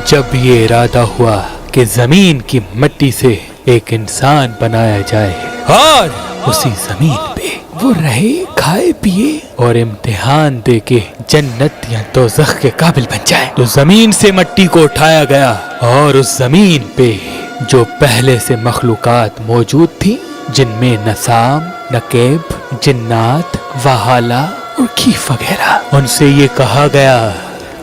जब ये इरादा हुआ कि जमीन की मिट्टी से एक इंसान बनाया जाए और उसी जमीन पे वो रहे, खाए पिए और इम्तिहान दे के जन्नत या दोज़ख के काबिल बन जाए, तो जमीन से मिट्टी को उठाया गया और उस जमीन पे जो पहले से मखलूकात मौजूद थी, जिनमें नसाम, नकेब, जिन्नात, वहाला और खीफ वगैरह, उनसे ये कहा गया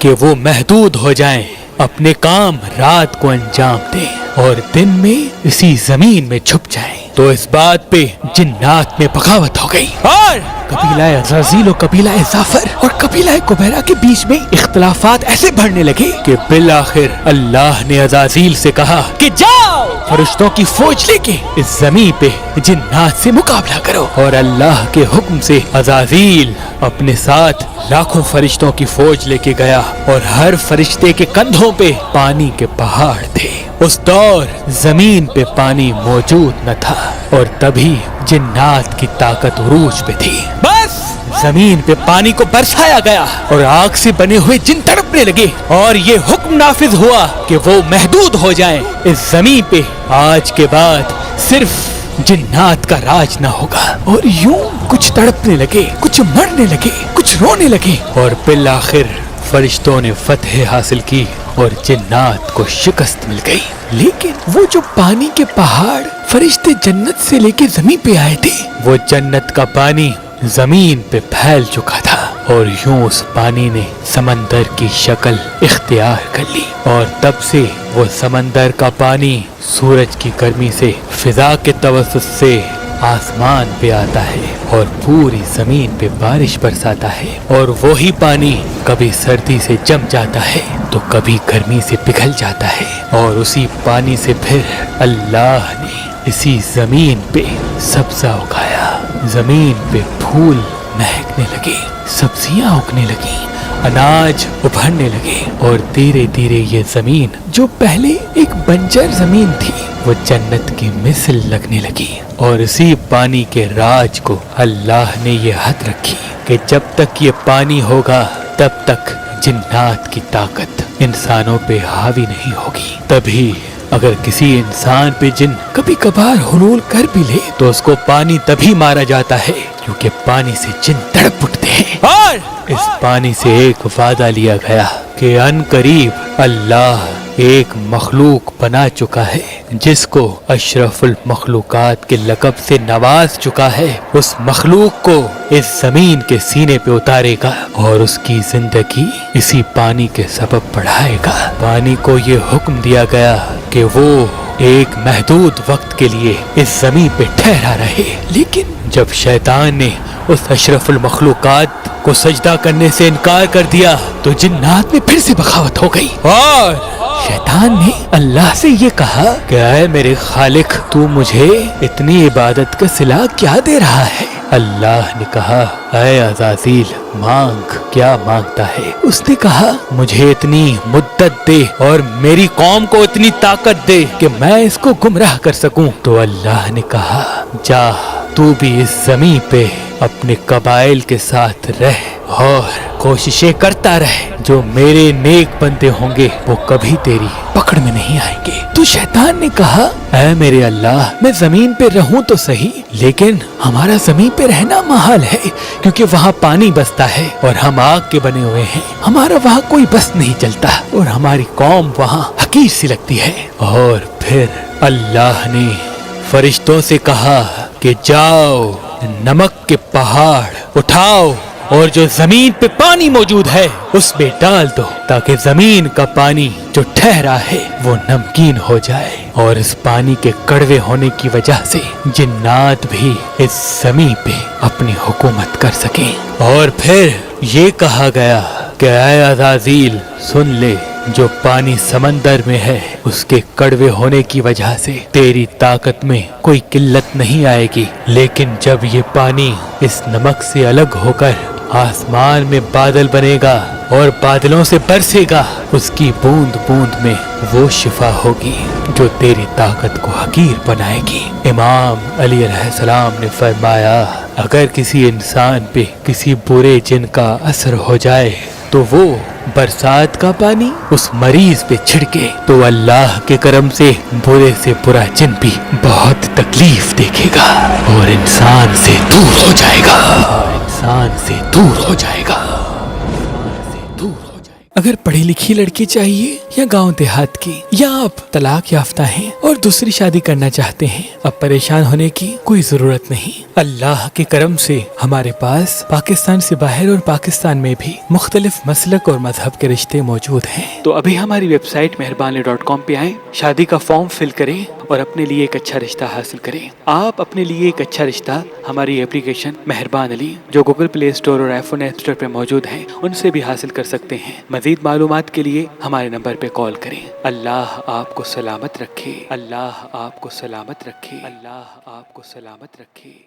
कि वो महदूद हो जाएं, अपने काम रात को अंजाम दें और दिन में इसी जमीन में छुप जाएं। तो इस बात पे जिन्नात में बगावत हो गई और कबीला अज़राज़ील और कबीला जाफर और कबीला कुबैरा के बीच में इख्तिलाफात ऐसे बढ़ने लगे कि बिलाखिर अल्लाह ने अज़राज़ील से कहा कि जाओ फरिश्तों की फौज लेके इस जमीन पे जिन्नात से मुकाबला करो। और अल्लाह के हुक्म से अज़राज़ील अपने साथ लाखों फरिश्तों की फौज लेके गया और हर फरिश्ते के कंधों पे पानी के पहाड़ थे। उस दौर जमीन पे पानी मौजूद न था और तभी जिन्नात की ताकत उरूज पे थी। बस जमीन पे पानी को बरसाया गया और आग से बने हुए जिन तड़पने लगे और ये हुक्म नाफिज हुआ कि वो महदूद हो जाएं। इस जमीन पे आज के बाद सिर्फ जिन्नात का राज न होगा। और यूं कुछ तड़पने लगे, कुछ मरने लगे, कुछ रोने लगे और बिलाखिर फरिश्तों ने फतह हासिल की और जिन्नात को शिकस्त मिल गई। लेकिन वो जो पानी के पहाड़ फरिश्ते जन्नत से लेके जमीन पे आए थे, वो जन्नत का पानी जमीन पे फैल चुका था और यूं उस पानी ने समंदर की शक्ल इख्तियार कर ली और तब से वो समंदर का पानी सूरज की गर्मी से फिजा के तवस्सुत से आसमान पे आता है और पूरी जमीन पे बारिश बरसाता है। और वही पानी कभी सर्दी से जम जाता है तो कभी गर्मी से पिघल जाता है और उसी पानी से फिर अल्लाह ने इसी जमीन पे सब्जा उगाया। जमीन पे फूल महकने लगे, सब्जियां उगने लगी, अनाज उभरने लगे और धीरे धीरे ये जमीन जो पहले एक बंजर जमीन थी वो जन्नत की मिसल लगने लगी। और इसी पानी के राज को अल्लाह ने ये हद रखी कि जब तक ये पानी होगा तब तक जिन्नात की ताकत इंसानों पे हावी नहीं होगी। तभी अगर किसी इंसान पे जिन कभी कभार हुलूल कर भी ले तो उसको पानी तभी मारा जाता है क्योंकि पानी से जिन तड़प उठते हैं। और इस पानी से एक वादा लिया गया कि अनकरीब अल्लाह एक मखलूक बना चुका है जिसको अशरफुल मखलूकात के लक़ब से नवाज चुका है। उस मखलूक को इस जमीन के सीने पे उतारेगा और उसकी जिंदगी इसी पानी के सबब बढ़ाएगा। पानी को ये हुक्म दिया गया कि वो एक महदूद वक्त के लिए इस जमीन पे ठहरा रहे। लेकिन जब शैतान ने उस अशरफुल मखलूकात को सजदा करने से इनकार कर दिया तो जिन्नात में फिर से बगावत हो गई और शैतान ने अल्लाह से ये कहा कि ऐ मेरे खालिक, तू मुझे इतनी इबादत का सिला क्या दे रहा है। अल्लाह ने कहा, ऐ अज़राज़ील मांग, क्या मांगता है। उसने कहा, मुझे इतनी मुद्दत दे और मेरी कौम को इतनी ताकत दे कि मैं इसको गुमराह कर सकूं। तो अल्लाह ने कहा, जा तू भी इस जमीन पे अपने कबाइल के साथ रह और कोशिशें करता रह। जो मेरे नेक बंदे होंगे वो कभी तेरी पकड़ में नहीं आएंगे। तो शैतान ने कहा, ऐ मेरे अल्लाह, मैं जमीन पे रहूं तो सही, लेकिन हमारा जमीन पे रहना महाल है क्योंकि वहाँ पानी बसता है और हम आग के बने हुए हैं। हमारा वहाँ कोई बस नहीं चलता और हमारी कौम वहाँ हकीर सी लगती है। और फिर अल्लाह ने फरिश्तों से कहा कि जाओ नमक के पहाड़ उठाओ और जो जमीन पे पानी मौजूद है उसमें डाल दो ताकि जमीन का पानी जो ठहरा है वो नमकीन हो जाए। और इस पानी के कड़वे होने की वजह से जिन्नात भी इस जमीन पे अपनी हुकूमत कर सके। और फिर ये कहा गया कि ऐ अज़राज़ील सुन ले, जो पानी समंदर में है उसके कड़वे होने की वजह से तेरी ताकत में कोई किल्लत नहीं आएगी, लेकिन जब ये पानी इस नमक से अलग होकर आसमान में बादल बनेगा और बादलों से बरसेगा, उसकी बूंद बूंद में वो शिफा होगी जो तेरी ताकत को हकीर बनाएगी। इमाम अली अलैहिस्सलाम ने फरमाया, अगर किसी इंसान पे किसी बुरे जिन का असर हो जाए تو وہ برسات کا پانی اس مریض پہ چھڑکے تو اللہ کے کرم سے برے سے برا جن بھی بہت تکلیف دیکھے گا اور انسان سے دور ہو جائے گا، انسان سے دور ہو جائے گا، انسان سے دور ہو جائے گا۔ اگر پڑھی لکھی لڑکی چاہیے یا گاؤں دیہات کی، یا آپ طلاق یافتہ ہیں اور دوسری شادی کرنا چاہتے ہیں، اب پریشان ہونے کی کوئی ضرورت نہیں۔ اللہ کے کرم سے ہمارے پاس پاکستان سے باہر اور پاکستان میں بھی مختلف مسلک اور مذہب کے رشتے موجود ہیں۔ تو ابھی ہماری ویب سائٹ مہربان.com پہ آئیں، شادی کا فارم فل کریں اور اپنے لیے ایک اچھا رشتہ حاصل کریں۔ آپ اپنے لیے ایک اچھا رشتہ ہماری اپلیکیشن مہربان علی جو گوگل پلے اسٹور اور آئی فون ایپ اسٹور پہ موجود ہے ان سے بھی حاصل کر سکتے ہیں۔ مزید معلومات کے لیے ہمارے نمبر پہ کال کریں۔ اللہ آپ کو سلامت رکھے، اللہ آپ کو سلامت رکھے، اللہ آپ کو سلامت رکھے۔